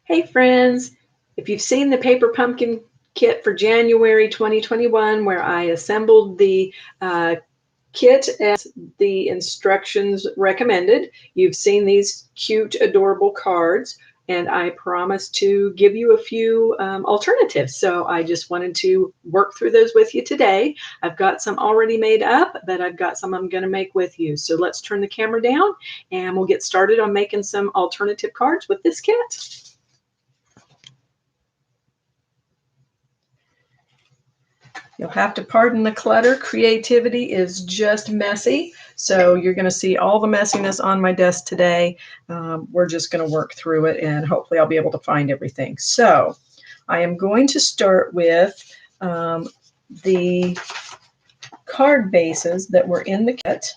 Hey friends, if you've seen the paper pumpkin kit for January 2021 where I assembled the kit as the instructions recommended, you've seen these cute, adorable cards, and I promised to give you a few alternatives. So I just wanted to work through those with you today. I've got some already made up, but I've got some I'm going to make with you. So let's turn the camera down and we'll get started on making some alternative cards with this kit. You'll have to pardon the clutter. Creativity is just messy. So you're going to see all the messiness on my desk today. We're just going to work through it and hopefully I'll be able to find everything. So I am going to start with the card bases that were in the kit.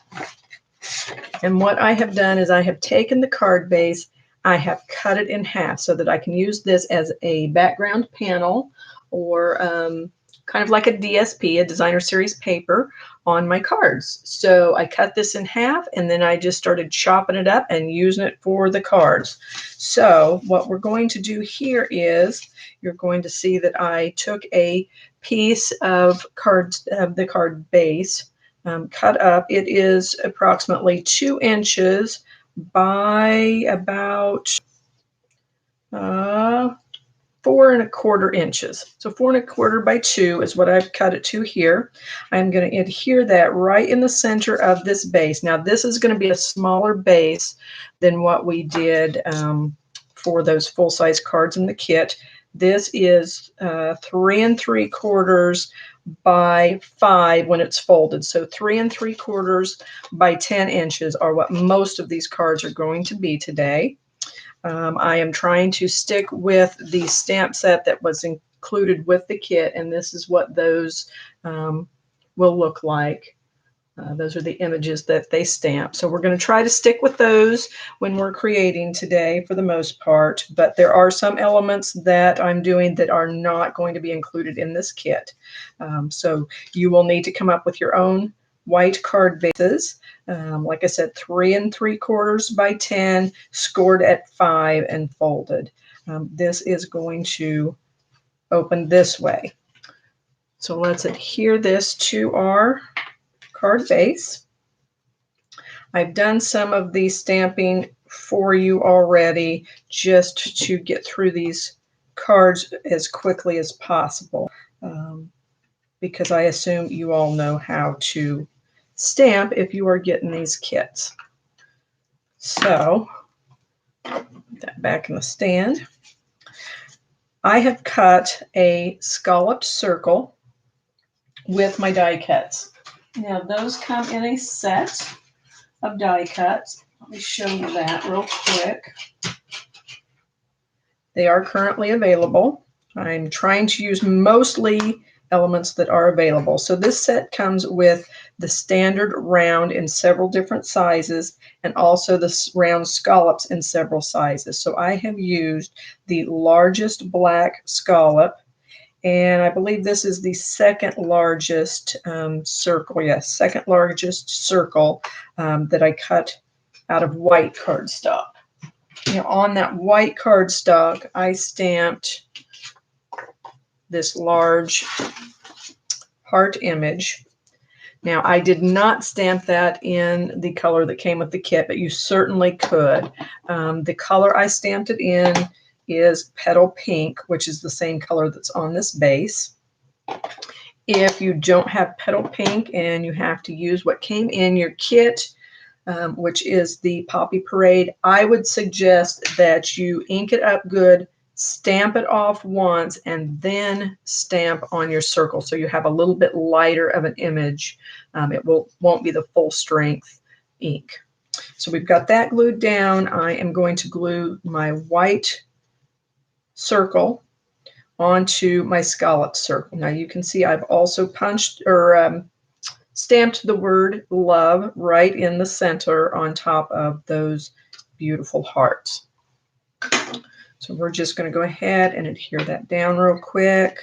And what I have done is I have taken the card base, I have cut it in half so that I can use this as a background panel or kind of like a DSP, a designer series paper on my cards. So I cut this in half and then I just started chopping it up and using it for the cards. So what we're going to do here is you're going to see that I took a piece of the card base, cut up. It is approximately 2 inches by about 4¼ inches. So 4¼ by 2 is what I've cut it to here. I'm going to adhere that right in the center of this base. Now this is going to be a smaller base than what we did for those full-size cards in the kit. This is 3 3/4 by 5 when it's folded. So 3 3/4 by 10 inches are what most of these cards are going to be today. I am trying to stick with the stamp set that was included with the kit, and this is what those will look like. Those are the images that they stamp. So we're going to try to stick with those when we're creating today for the most part, but there are some elements that I'm doing that are not going to be included in this kit. So you will need to come up with your own white card bases. Like I said, 3 3/4 by 10, scored at 5 and folded. This is going to open this way. So let's adhere this to our card base. I've done some of the stamping for you already just to get through these cards as quickly as possible because I assume you all know how to stamp if you are getting these kits. So put that back in the stand. I have cut a scalloped circle with my die cuts. Now those come in a set of die cuts. Let me show you that real quick. They are currently available. I'm trying to use mostly elements that are available. So this set comes with the standard round in several different sizes and also the round scallops in several sizes. So I have used the largest black scallop, and I believe this is the second largest circle. Yes, second largest circle that I cut out of white cardstock. Now on that white cardstock, I stamped this large heart image. Now I did not stamp that in the color that came with the kit, but you certainly could. The color I stamped it in is Petal Pink, which is the same color that's on this base. If you don't have Petal Pink and you have to use what came in your kit, which is the Poppy Parade, I would suggest that you ink it up good, stamp it off once, and then stamp on your circle so you have a little bit lighter of an image. It won't be the full strength ink. So we've got that glued down. I am going to glue my white circle onto my scalloped circle. Now you can see I've also punched or stamped the word love right in the center on top of those beautiful hearts. So we're just going to go ahead and adhere that down real quick.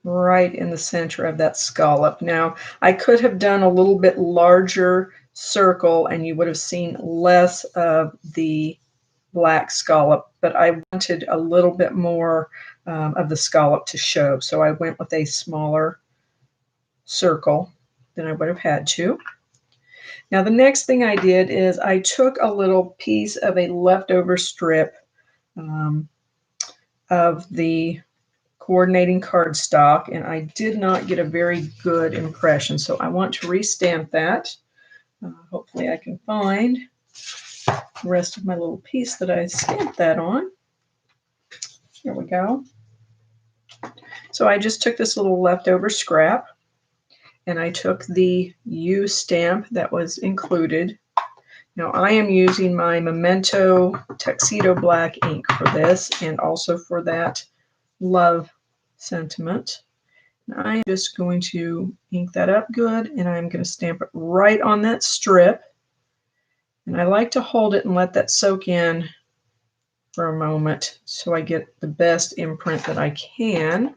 Right in the center of that scallop. Now I could have done a little bit larger circle and you would have seen less of the black scallop, but I wanted a little bit more of the scallop to show. So I went with a smaller circle than I would have had to. Now the next thing I did is I took a little piece of a leftover strip of the coordinating cardstock, and I did not get a very good impression. So I want to restamp that. Hopefully I can find the rest of my little piece that I stamped that on. Here we go. So I just took this little leftover scrap and I took the U stamp that was included. Now I am using my Memento Tuxedo Black ink for this and also for that love sentiment. And I'm just going to ink that up good and I'm going to stamp it right on that strip. And I like to hold it and let that soak in for a moment so I get the best imprint that I can.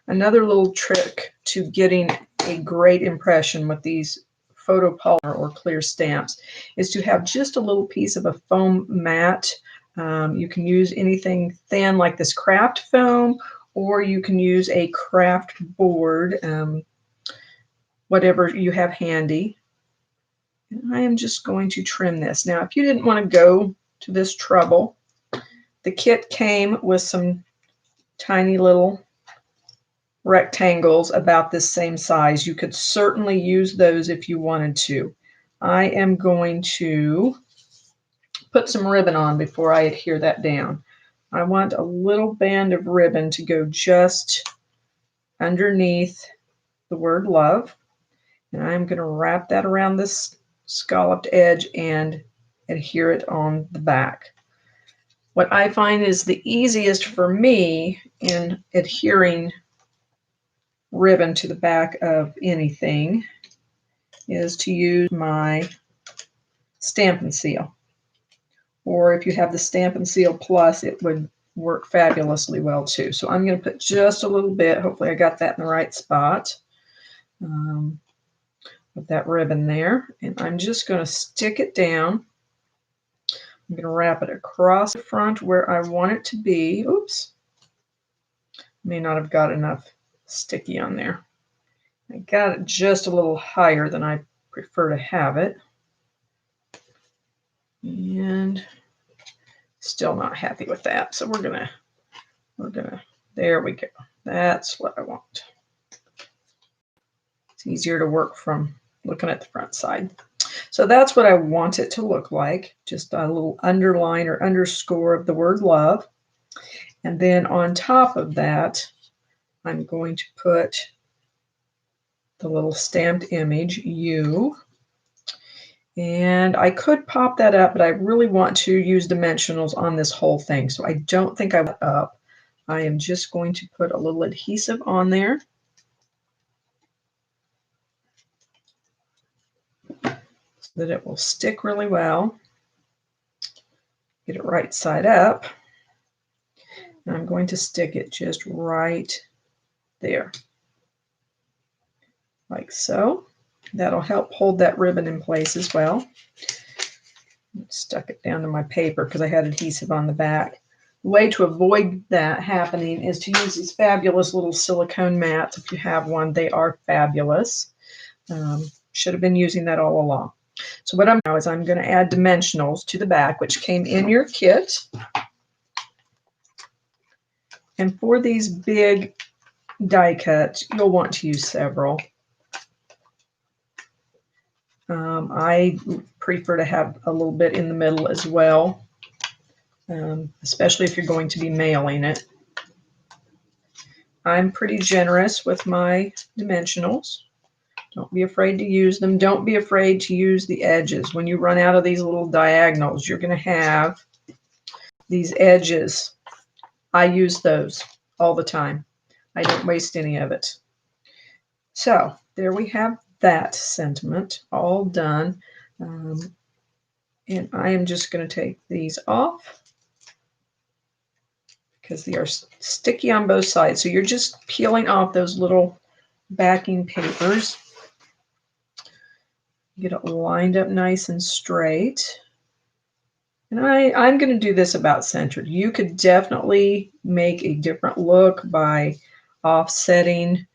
Another little trick to getting a great impression with these photopolymer or clear stamps is to have just a little piece of a foam mat. You can use anything thin like this craft foam, or you can use a craft board, whatever you have handy. And I am just going to trim this. Now, if you didn't want to go to this trouble, the kit came with some tiny little rectangles about this same size. You could certainly use those if you wanted to. I am going to put some ribbon on before I adhere that down. I want a little band of ribbon to go just underneath the word love. And I'm going to wrap that around this scalloped edge and adhere it on the back. What I find is the easiest for me in adhering ribbon to the back of anything is to use my Stampin' Seal. Or if you have the Stampin' Seal Plus, it would work fabulously well too. So I'm going to put just a little bit, hopefully I got that in the right spot, with that ribbon there. And I'm just going to stick it down. I'm going to wrap it across the front where I want it to be. Oops. May not have got enough sticky on there. I got it just a little higher than I prefer to have it. And still not happy with that. So we're gonna, there we go. That's what I want. It's easier to work from looking at the front side. So that's what I want it to look like. Just a little underline or underscore of the word love. And then on top of that, I'm going to put the little stamped image, you. And I could pop that up, but I really want to use dimensionals on this whole thing. So I don't think I went up. I am just going to put a little adhesive on there. So that it will stick really well. Get it right side up. And I'm going to stick it just right there. Like so. That'll help hold that ribbon in place as well. Stuck it down to my paper because I had adhesive on the back. The way to avoid that happening is to use these fabulous little silicone mats. If you have one, they are fabulous. Should have been using that all along. So what I'm now is I'm going to add dimensionals to the back, which came in your kit. And for these big die cuts, you'll want to use several. I prefer to have a little bit in the middle as well, especially if you're going to be mailing it. I'm pretty generous with my dimensionals. Don't be afraid to use them. Don't be afraid to use the edges. When you run out of these little diagonals, you're going to have these edges. I use those all the time. I don't waste any of it. So there we have that sentiment all done. And I am just going to take these off because they are sticky on both sides. So you're just peeling off those little backing papers. Get it lined up nice and straight. And I'm going to do this about centered. You could definitely make a different look by offsetting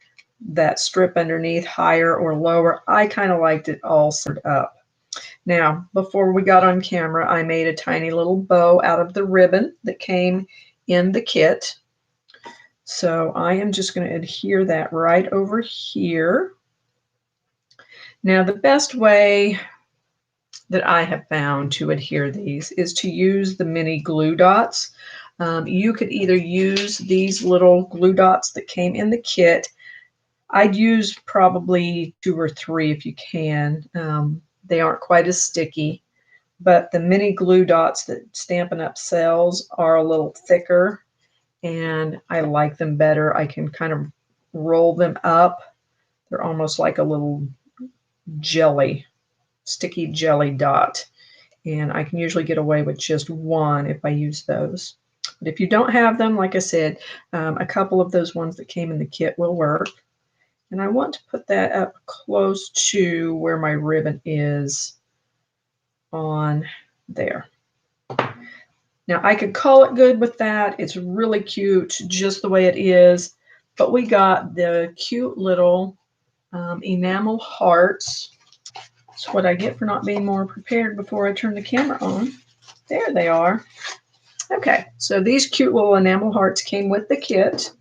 that strip underneath higher or lower. I kind of liked it all centered up. Now, before we got on camera, I made a tiny little bow out of the ribbon that came in the kit. So I am just going to adhere that right over here. Now, the best way that I have found to adhere these is to use the mini glue dots. You could either use these little glue dots that came in the kit. I'd use probably 2 or 3 if you can. They aren't quite as sticky, but the mini glue dots that Stampin' Up! Sells are a little thicker, and I like them better. I can kind of roll them up. They're almost like a little jelly, sticky jelly dot. And I can usually get away with just one if I use those. But if you don't have them, like I said, a couple of those ones that came in the kit will work. And I want to put that up close to where my ribbon is on there. Now I could call it good with that. It's really cute just the way it is. But we got the cute little enamel hearts. That's what I get for not being more prepared before I turn the camera on. There they are. Okay, so these cute little enamel hearts came with the kit.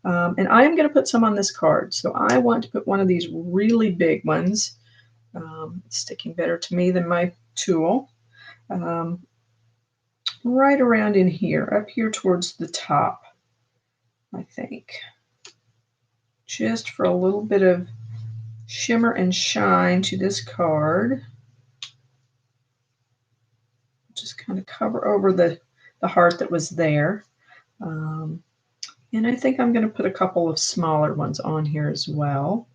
And I am going to put some on this card. So I want to put one of these really big ones. It's sticking better to me than my tool. Right around in here, up here towards the top, I think. Just for a little bit of shimmer and shine to this card. Just kind of cover over the heart that was there. And I think I'm going to put a couple of smaller ones on here as well.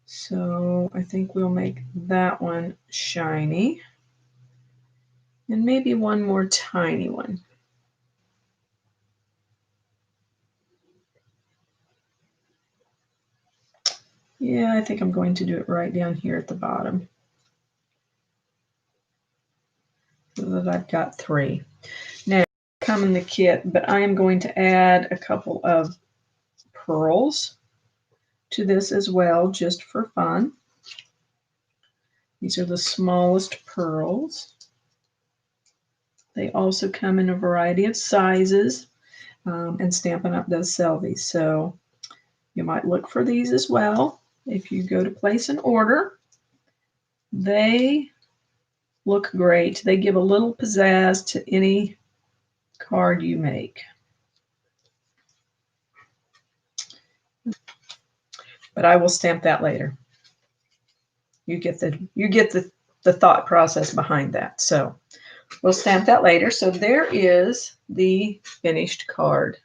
So I think we'll make that one shiny. And maybe one more tiny one. Yeah, I think I'm going to do it right down here at the bottom. So that I've got 3. Now, come in the kit, but I am going to add a couple of pearls to this as well, just for fun. These are the smallest pearls. They also come in a variety of sizes, and Stampin' Up! Does sell these, so you might look for these as well if you go to place an order. They look great. They give a little pizzazz to any card you make. But I will stamp that later. You get the thought process behind that. So we'll stamp that later. So there is the finished card.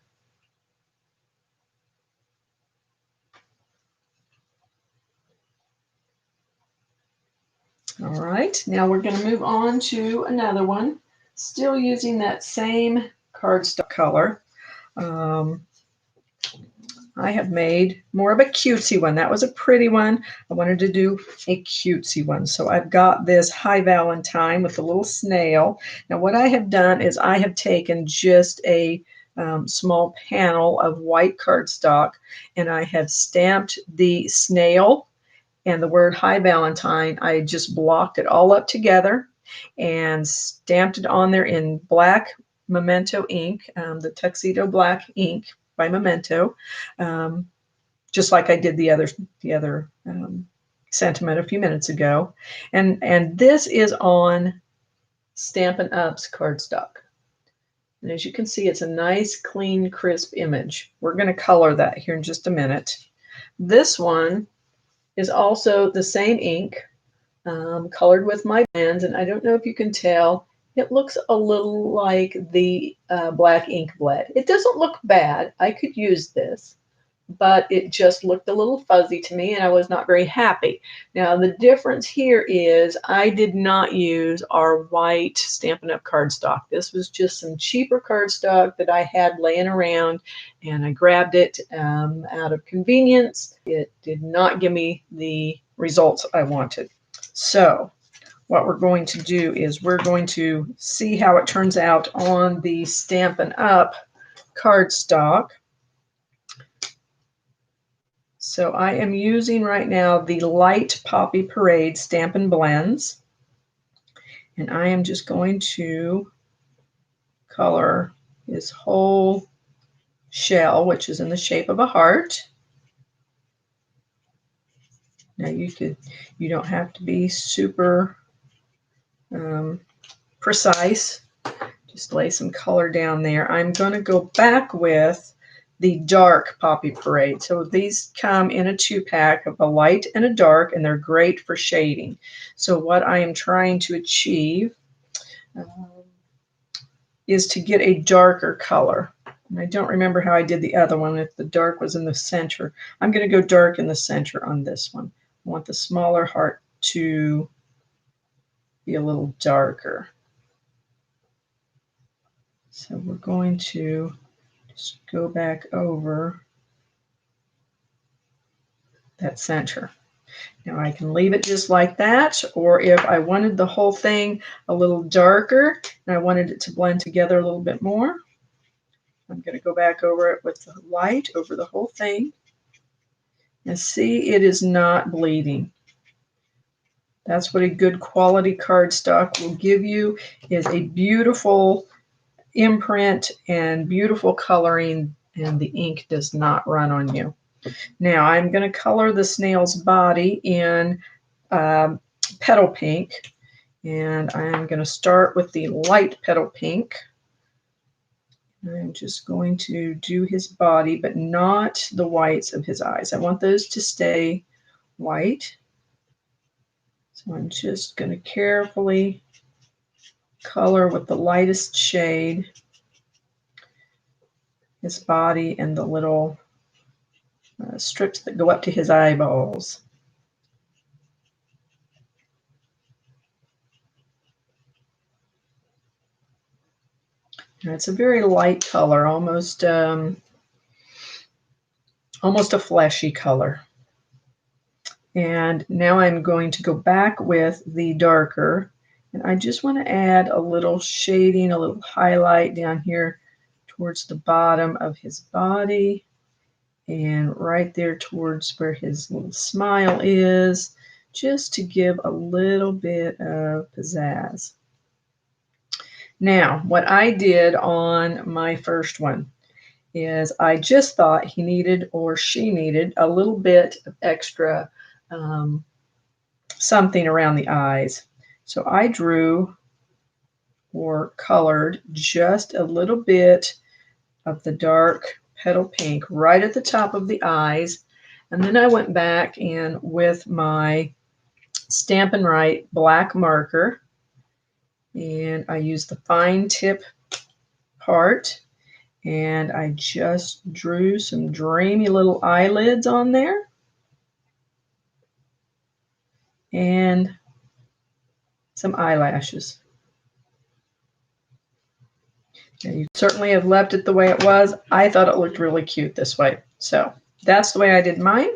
All right, now we're going to move on to another one, still using that same cardstock color. I have made more of a cutesy one. That was a pretty one. I wanted to do a cutesy one. So I've got this High Valentine with a little snail. Now what I have done is I have taken just a small panel of white cardstock, and I have stamped the snail and the word High Valentine. I just blocked it all up together and stamped it on there in black Memento ink, the Tuxedo Black ink by Memento, just like I did the other sentiment a few minutes ago. And this is on Stampin' Up's cardstock. And as you can see, it's a nice, clean, crisp image. We're going to color that here in just a minute. This one is also the same ink, colored with my blends, and I don't know if you can tell, it looks a little like the black ink bled. It doesn't look bad. I could use this, but it just looked a little fuzzy to me, and I was not very happy. Now, the difference here is I did not use our white Stampin' Up! Cardstock. This was just some cheaper cardstock that I had laying around, and I grabbed it out of convenience. It did not give me the results I wanted. So what we're going to do is we're going to see how it turns out on the Stampin' Up! Cardstock. So I am using right now the Light Poppy Parade Stampin' Blends. And I am just going to color his whole shell, which is in the shape of a heart. Now you don't have to be super precise. Just lay some color down there. I'm going to go back with the dark Poppy Parade. So these come in a 2-pack of a light and a dark, and they're great for shading. So what I am trying to achieve is to get a darker color. And I don't remember how I did the other one, if the dark was in the center. I'm going to go dark in the center on this one. I want the smaller heart to be a little darker. So we're going to just go back over that center. Now I can leave it just like that, or if I wanted the whole thing a little darker and I wanted it to blend together a little bit more, I'm going to go back over it with the light over the whole thing. And see, it is not bleeding. That's what a good quality cardstock will give you, is a beautiful imprint and beautiful coloring, and the ink does not run on you. Now I'm going to color the snail's body in petal pink, and I'm going to start with the light petal pink. I'm just going to do his body, but not the whites of his eyes. I want those to stay white. So I'm just going to carefully color with the lightest shade his body and the little strips that go up to his eyeballs. Now it's a very light color, almost a fleshy color. And now I'm going to go back with the darker, and I just want to add a little shading, a little highlight down here towards the bottom of his body and right there towards where his little smile is, just to give a little bit of pizzazz. Now, what I did on my first one is I just thought he needed, or she needed, a little bit of extra something around the eyes. So I drew or colored just a little bit of the dark petal pink right at the top of the eyes. And then I went back in with my Stampin' Right black marker, and I used the fine tip part, and I just drew some dreamy little eyelids on there and some eyelashes. Now, you certainly have left it the way it was. I thought it looked really cute this way. So that's the way I did mine.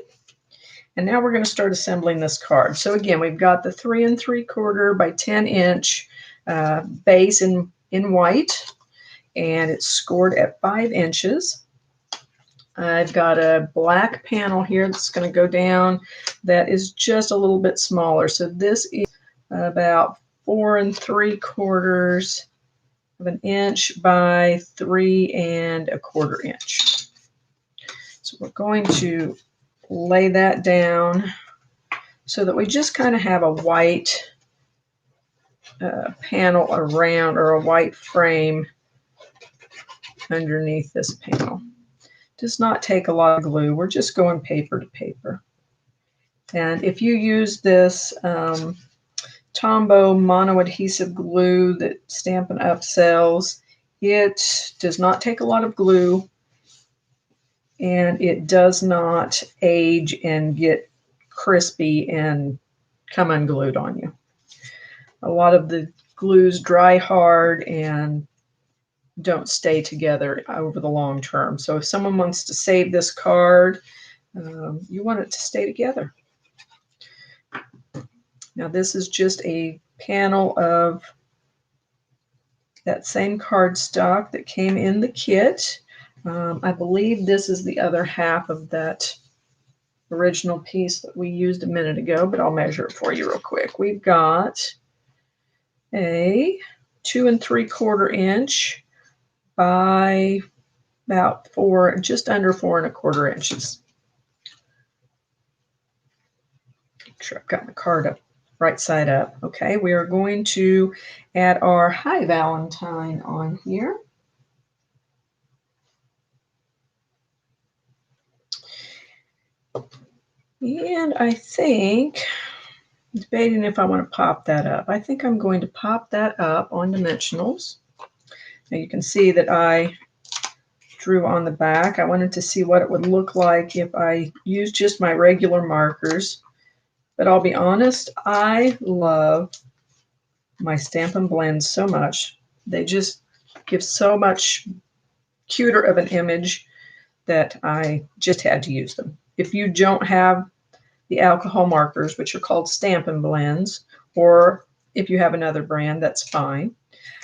And now we're going to start assembling this card. So again, we've got the 3 3/4 by 10 inch base in white, and it's scored at 5 inches. I've got a black panel here that's going to go down that is just a little bit smaller. So this is about 4 3/4 of an inch by 3 1/4 inch. So we're going to lay that down so that we just kind of have a white panel around, or a white frame underneath this panel. Does not take a lot of glue. We're just going paper to paper. And if you use this Tombow mono adhesive glue that Stampin' Up! Sells, it does not take a lot of glue, and it does not age and get crispy and come unglued on you. A lot of the glues dry hard and don't stay together over the long term. So if someone wants to save this card, you want it to stay together. Now this is just a panel of that same cardstock that came in the kit. I believe this is the other half of that original piece that we used a minute ago, but I'll measure it for you real quick. We've got a 2 3/4 inch by about just under 4 1/4 inches. Make sure I've got my card up right side up. Okay, we are going to add our Hi Valentine on here. And I think, debating if I want to pop that up. I think I'm going to pop that up on dimensionals. Now you can see that I drew on the back. I wanted to see what it would look like if I used just my regular markers. But I'll be honest, I love my Stampin' Blends so much. They just give so much cuter of an image that I just had to use them. If you don't have the alcohol markers, which are called Stampin' Blends, or if you have another brand, that's fine.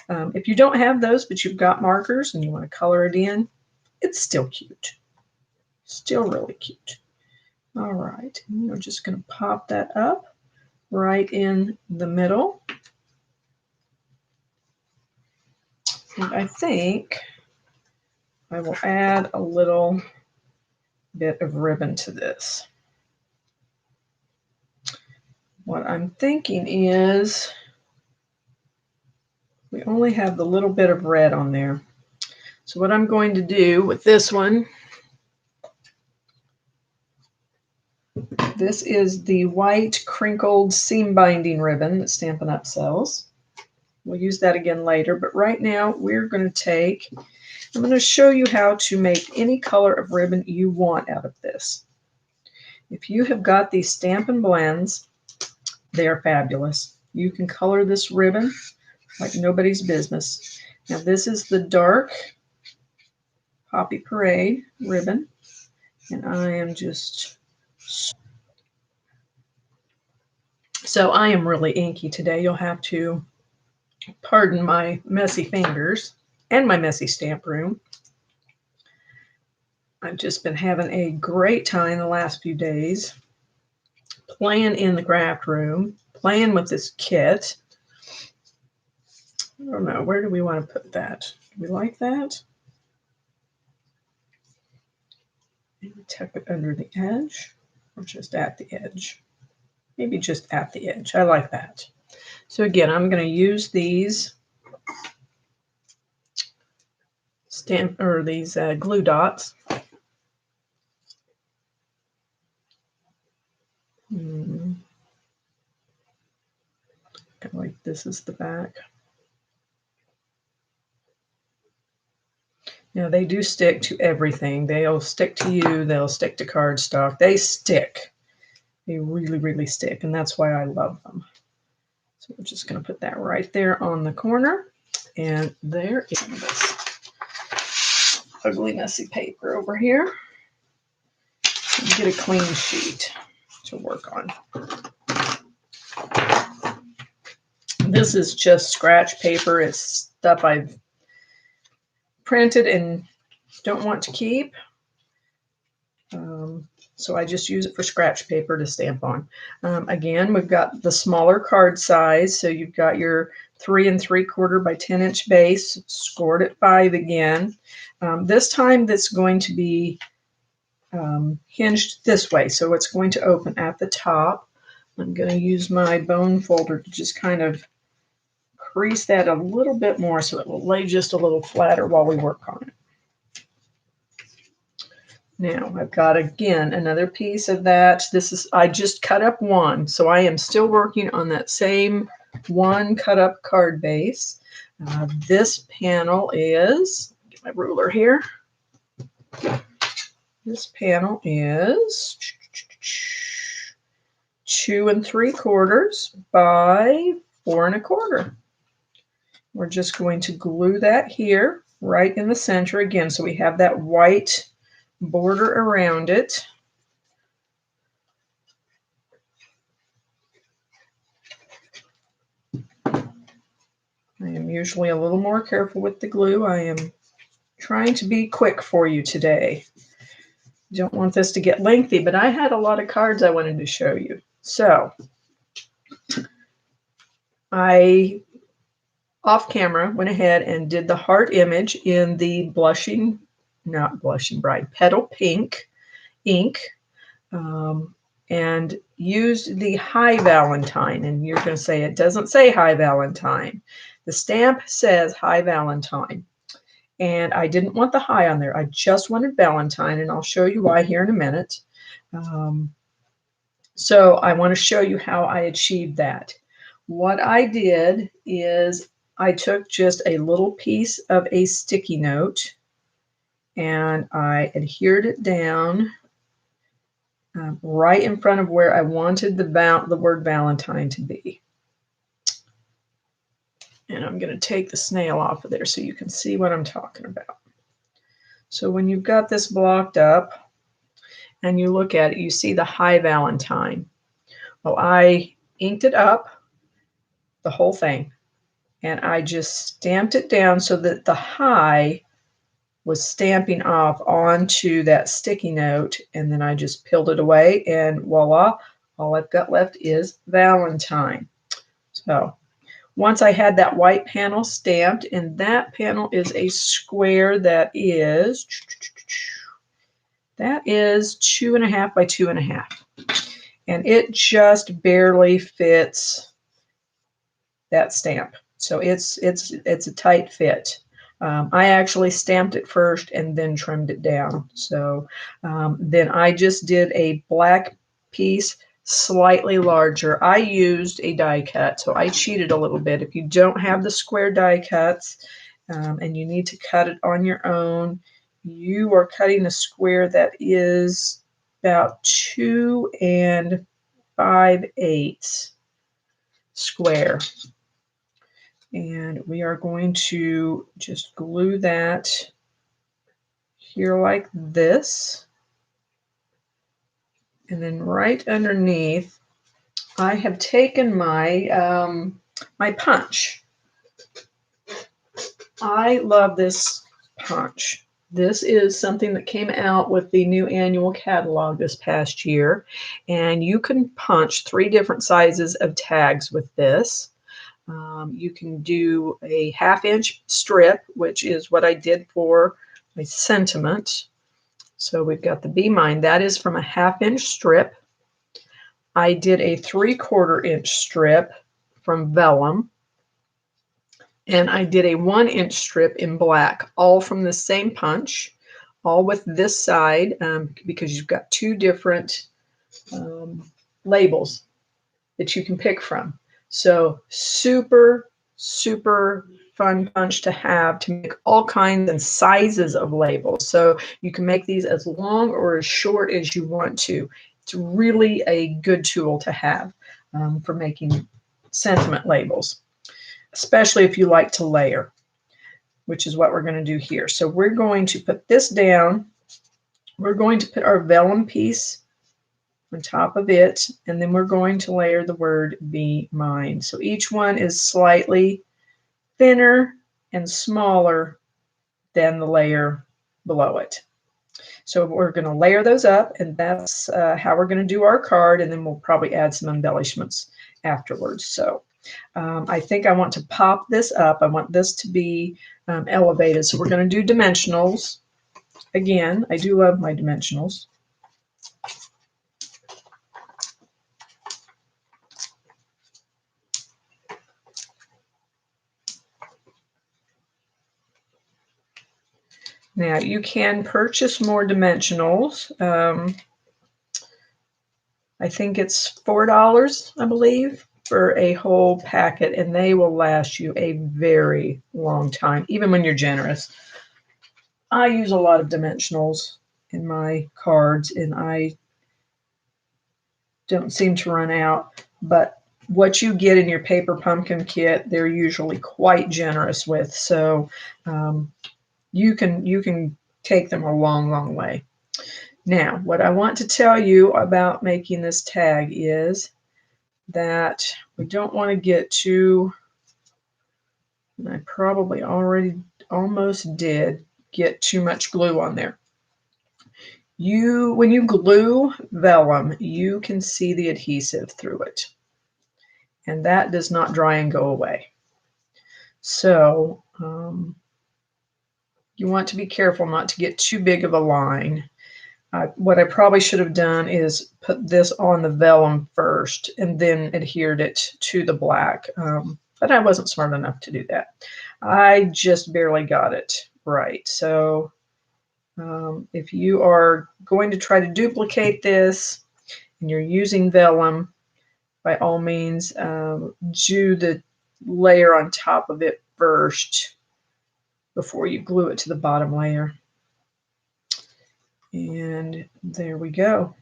If you don't have those, but you've got markers and you want to color it in, it's still cute. Still really cute. All right, and we're just going to pop that up right in the middle. And I think I will add a little bit of ribbon to this. What I'm thinking is we only have the little bit of red on there. So what I'm going to do with this one, this is the white crinkled seam binding ribbon that Stampin' Up! Sells. We'll use that again later, but right now we're going to I'm going to show you how to make any color of ribbon you want out of this. If you have got these Stampin' Blends, they are fabulous. You can color this ribbon like nobody's business. Now this is the dark Poppy Parade ribbon, and I am just... So I am really inky today. You'll have to pardon my messy fingers and my messy stamp room. I've just been having a great time the last few days playing in the craft room, playing with this kit. I don't know, where do we want to put that? Do we like that? Maybe tuck it under the edge or just at the edge. Maybe just at the edge. I like that. So again, I'm going to use these glue dots. Kind of like this is the back. Now they do stick to everything. They'll stick to you. They'll stick to cardstock. They stick. They really, really stick, and that's why I love them. So we're just going to put that right there on the corner, and there is this ugly, messy paper over here. Get a clean sheet to work on. This is just scratch paper. It's stuff I've printed and don't want to keep. So I just use it for scratch paper to stamp on. Again, we've got the smaller card size. So you've got your 3 3/4 by 10 inch base, scored at 5 again. This time that's going to be hinged this way. So it's going to open at the top. I'm going to use my bone folder to just kind of crease that a little bit more so it will lay just a little flatter while we work on it. Now I've got again another piece of that. I just cut up one, so I am still working on that same one cut up card base. This panel is, get my ruler here. This panel is 2 3/4 by 4 1/4. We're just going to glue that here right in the center again, so we have that white border around it. usually a little more careful with the glue. I am trying to be quick for you today. Don't want this to get lengthy, but I had a lot of cards I wanted to show you. So I, off camera, went ahead and did the heart image in the not blushing bride, petal pink ink, and used the Hi Valentine. And you're going to say it doesn't say Hi Valentine. The stamp says Hi Valentine. And I didn't want the hi on there. I just wanted Valentine, and I'll show you why here in a minute. So I want to show you how I achieved that. What I did is I took just a little piece of a sticky note and I adhered it down right in front of where I wanted the word Valentine to be. And I'm going to take the snail off of there so you can see what I'm talking about. So when you've got this blocked up and you look at it, you see the Hi Valentine. Well, I inked it up, the whole thing, and I just stamped it down so that the hi was stamping off onto that sticky note, and then I just peeled it away, and voila, all I've got left is Valentine. So once I had that white panel stamped, and that panel is a square that is 2.5 by 2.5, and it just barely fits that stamp. So it's a tight fit. I actually stamped it first and then trimmed it down. So then I just did a black piece, slightly larger. I used a die cut, so I cheated a little bit. If you don't have the square die cuts and you need to cut it on your own, you are cutting a square that is about 2 5/8 square. And we are going to just glue that here like this. And then right underneath, I have taken my my punch. I love this punch. This is something that came out with the new annual catalog this past year. And you can punch 3 different sizes of tags with this. You can do a 1/2-inch strip, which is what I did for my sentiment. So we've got the Be Mine. That is from a 1/2-inch strip. I did a 3/4-inch strip from vellum. And I did a 1-inch strip in black, all from the same punch, all with this side, because you've got 2 different labels that you can pick from. So super, super fun punch to have to make all kinds and sizes of labels. So you can make these as long or as short as you want to. It's really a good tool to have for making sentiment labels, especially if you like to layer, which is what we're going to do here. So we're going to put this down. We're going to put our vellum piece on top of it, and then we're going to layer the word Be Mine. So each one is slightly thinner and smaller than the layer below it. So we're going to layer those up, and that's how we're going to do our card, and then we'll probably add some embellishments afterwards. So I think I want to pop this up. I want this to be elevated. So we're going to do dimensionals. Again, I do love my dimensionals. Now you can purchase more dimensionals. I think it's $4, I believe, for a whole packet, and they will last you a very long time, even when you're generous. I use a lot of dimensionals in my cards, and I don't seem to run out, but what you get in your paper pumpkin kit, they're usually quite generous with, so you can take them a long, long way. Now, what I want to tell you about making this tag is that we don't want to get too And I probably already almost did get too much glue on there. When you glue vellum, you can see the adhesive through it. And that does not dry and go away. So you want to be careful not to get too big of a line. What I probably should have done is put this on the vellum first and then adhered it to the black. But I wasn't smart enough to do that. I just barely got it right. So if you are going to try to duplicate this and you're using vellum, by all means, do the layer on top of it first before you glue it to the bottom layer. And there we go.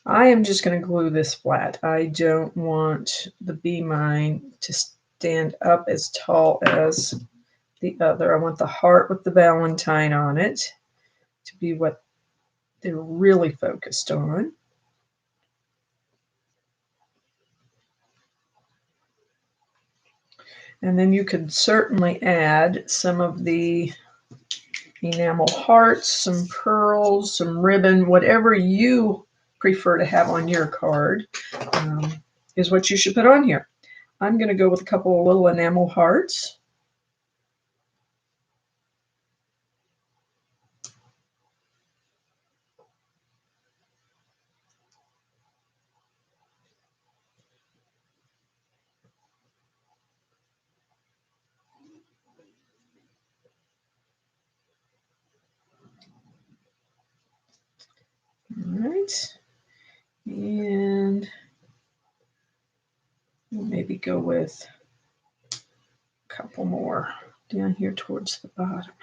I am just going to glue this flat. I don't want the Be Mine to stand up as tall as the other. I want the heart with the Valentine on it to be what they're really focused on. And then you could certainly add some of the enamel hearts, some pearls, some ribbon, whatever you prefer to have on your card is what you should put on here. I'm going to go with a couple of little enamel hearts. All right. And we'll maybe go with a couple more down here towards the bottom.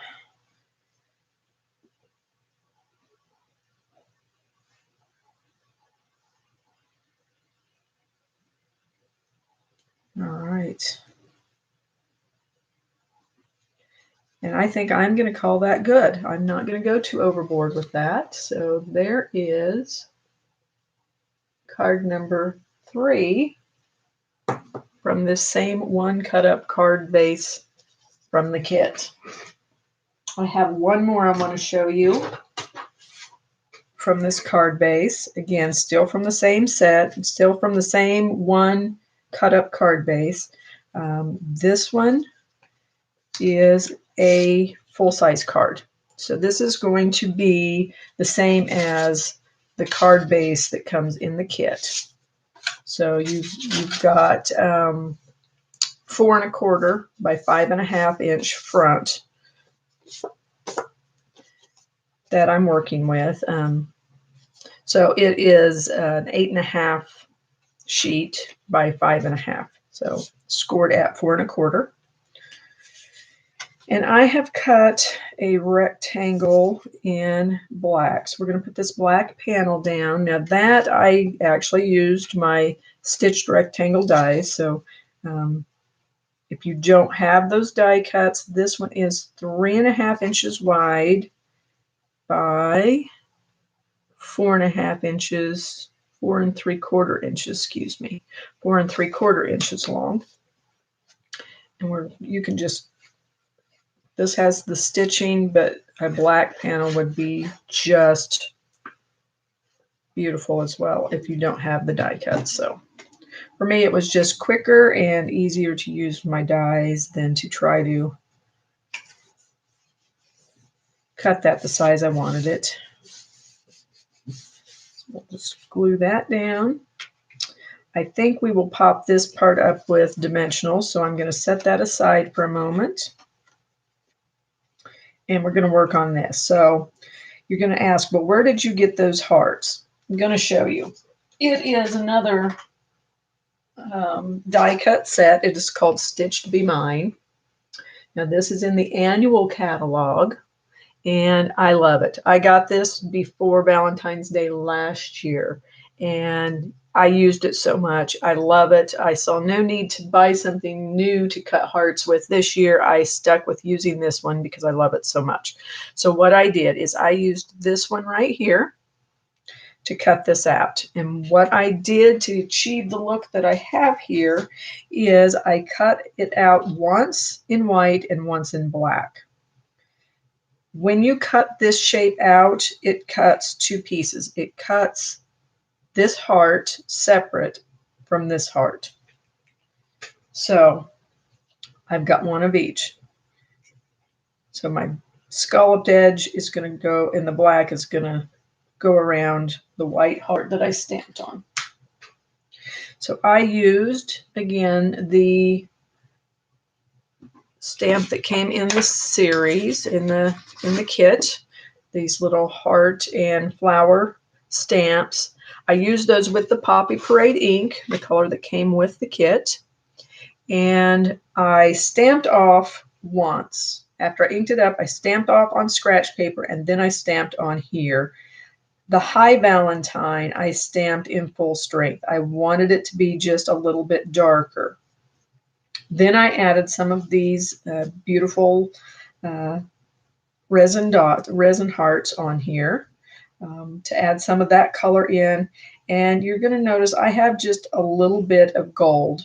All right. And I think I'm going to call that good. I'm not going to go too overboard with that. So there is card number 3 from this same one cut up card base from the kit. I have one more I want to show you from this card base. Again, still from the same set, still from the same one cut up card base. This one is a full-size card. So this is going to be the same as the card base that comes in the kit. So you've got 4 1/4 by 5 1/2 inch front that I'm working with. So it is an 8 1/2 sheet by 5 1/2. So scored at 4 1/4. And I have cut a rectangle in black. So we're going to put this black panel down. Now that I actually used my stitched rectangle dies. So if you don't have those die cuts, this one is 3 1/2 inches wide by 4 1/2 inches, 4 3/4 inches, excuse me, 4 3/4 inches long. And you can just, this has the stitching, but a black panel would be just beautiful as well if you don't have the die cuts. So for me, it was just quicker and easier to use my dies than to try to cut that the size I wanted it. So we'll just glue that down. I think we will pop this part up with dimensionals, so I'm going to set that aside for a moment. And we're going to work on this. So you're going to ask, well, where did you get those hearts? I'm going to show you. It is another die cut set. It is called Stitch to Be Mine. Now this is in the annual catalog, and I love it. I got this before Valentine's Day last year, and I used it so much. I love it. I saw no need to buy something new to cut hearts with this year. I stuck with using this one because I love it so much. So what I did is I used this one right here. to cut this out. And what I did to achieve the look that I have here is I cut it out once in white and once in black. When you cut this shape out, it cuts two pieces. It cuts this heart separate from this heart. So I've got one of each. So my scalloped edge is going to go, and the black is going to go around the white heart that I stamped on. So I used, again, the stamp that came in the series, in the kit, these little heart and flower stamps. I used those with the Poppy Parade ink, the color that came with the kit. And I stamped off once. After I inked it up, I stamped off on scratch paper, and then I stamped on here. The High Valentine I stamped in full strength. I wanted it to be just a little bit darker. Then I added some of these beautiful resin hearts on here to add some of that color in. And you're going to notice I have just a little bit of gold.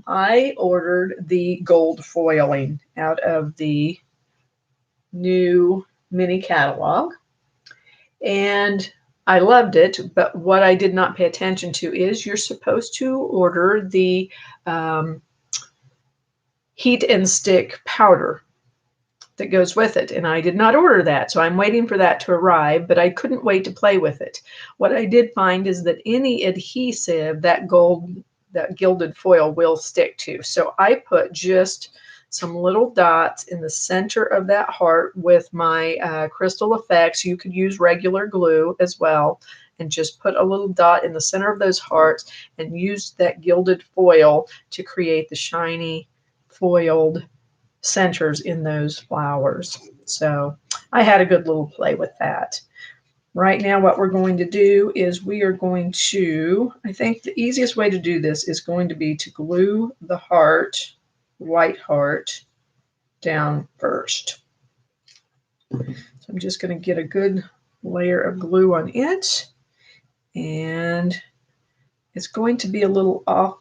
I ordered the gold foiling out of the new mini catalog, and I loved it. But what I did not pay attention to is you're supposed to order the heat and stick powder that goes with it, and I did not order that, so I'm waiting for that to arrive, but I couldn't wait to play with it. What I did find is that any adhesive that gilded foil will stick to. So I put just some little dots in the center of that heart with my Crystal Effects. You could use regular glue as well, and just put a little dot in the center of those hearts and use that gilded foil to create the shiny foiled centers in those flowers. So I had a good little play with that. Right now, what we're going to do is we are going to, I think the easiest way to do this is going to be to glue the heart, white heart, down first. So I'm just going to get a good layer of glue on it, and it's going to be a little off.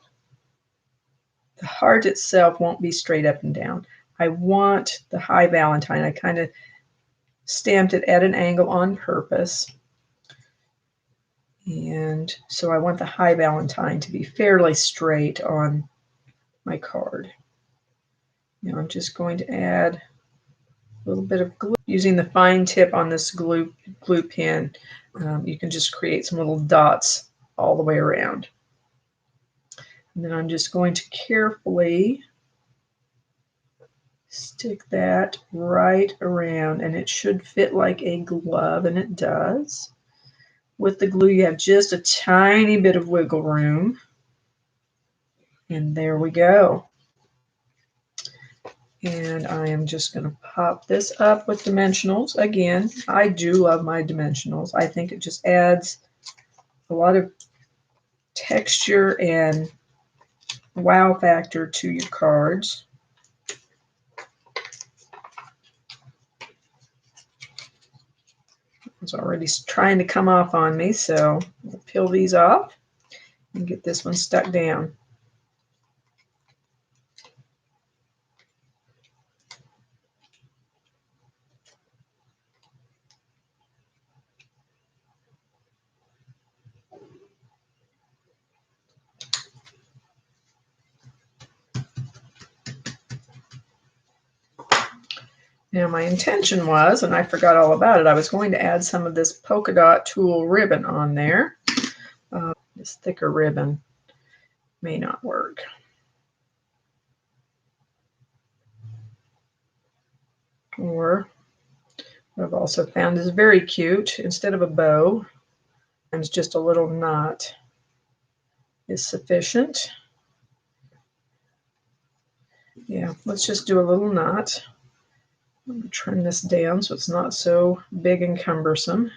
The heart itself won't be straight up and down. I want the High Valentine. I kind of stamped it at an angle on purpose. And so I want the High Valentine to be fairly straight on my card. Now I'm just going to add a little bit of glue. Using the fine tip on this glue pen, you can just create some little dots all the way around. And then I'm just going to carefully stick that right around, and it should fit like a glove, and it does. With the glue, you have just a tiny bit of wiggle room. And there we go. And I am just going to pop this up with dimensionals. Again, I do love my dimensionals. I think it just adds a lot of texture and wow factor to your cards. It's already trying to come off on me, so we'll peel these off and get this one stuck down. Now my intention was, and I forgot all about it, I was going to add some of this polka dot tulle ribbon on there. This thicker ribbon may not work. Or what I've also found is very cute. Instead of a bow, it's just a little knot is sufficient. Yeah, let's just do a little knot. I'm going to trim this down so it's not so big and cumbersome.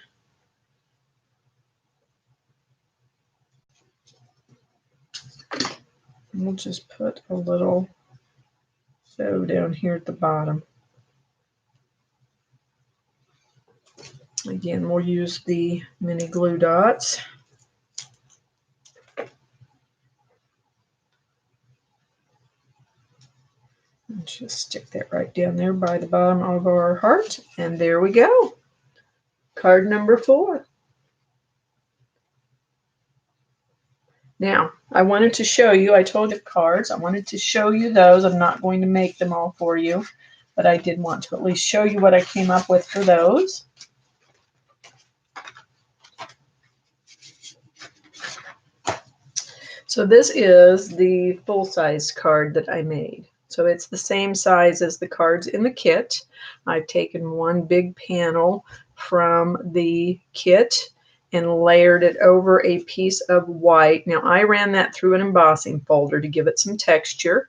And we'll just put a little bow down here at the bottom. Again, we'll use the mini glue dots. And just stick that right down there by the bottom of our heart. And there we go. Card number 4. Now, I wanted to show you, I told you cards, I wanted to show you those. I'm not going to make them all for you, but I did want to at least show you what I came up with for those. So this is the full-size card that I made. So it's the same size as the cards in the kit. I've taken one big panel from the kit and layered it over a piece of white. Now I ran that through an embossing folder to give it some texture,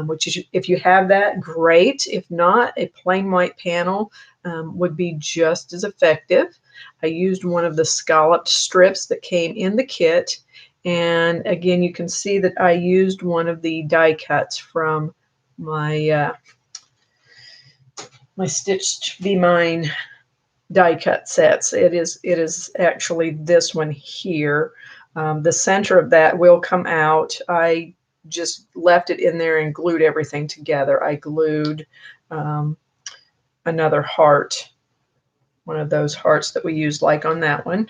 which is, if you have that, great. If not, a plain white panel would be just as effective. I used one of the scalloped strips that came in the kit. And again, you can see that I used one of the die cuts from my my Stitched Be Mine die cut sets. It is actually this one here. The center of that will come out. I just left it in there and glued everything together. I glued another heart, one of those hearts that we used like on that one,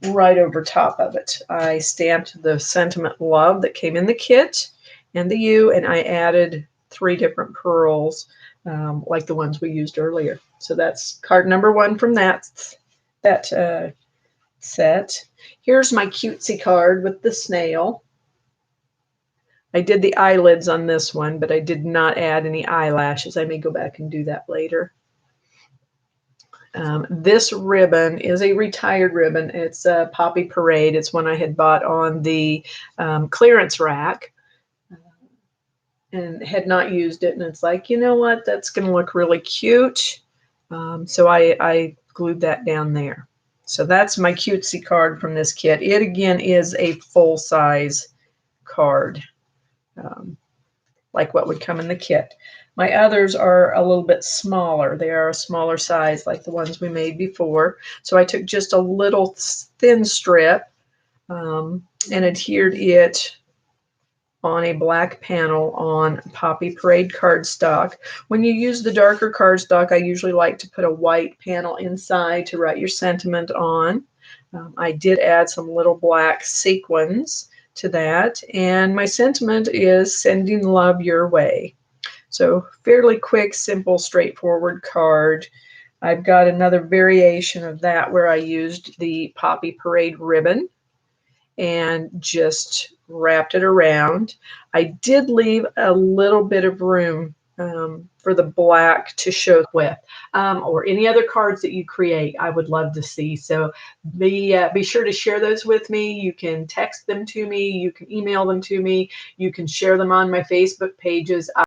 right over top of it. I stamped the sentiment love that came in the kit and the U, and I added 3 different pearls like the ones we used earlier. So that's card number 1 from that set. Here's my cutesy card with the snail. I did the eyelids on this one, but I did not add any eyelashes. I may go back and do that later. This ribbon is a retired ribbon. It's a Poppy Parade. It's one I had bought on the clearance rack and had not used it. And it's like, you know what? That's going to look really cute. So I glued that down there. So that's my cutesy card from this kit. It, again, is a full-size card, like what would come in the kit. My others are a little bit smaller. They are a smaller size like the ones we made before. So I took just a little thin strip and adhered it on a black panel on Poppy Parade cardstock. When you use the darker cardstock, I usually like to put a white panel inside to write your sentiment on. I did add some little black sequins to that, and my sentiment is sending love your way. So fairly quick, simple, straightforward card. I've got another variation of that where I used the Poppy Parade ribbon and just wrapped it around. I did leave a little bit of room for the black to show with, or any other cards that you create. I would love to see. So be sure to share those with me. You can text them to me. You can email them to me. You can share them on my Facebook pages.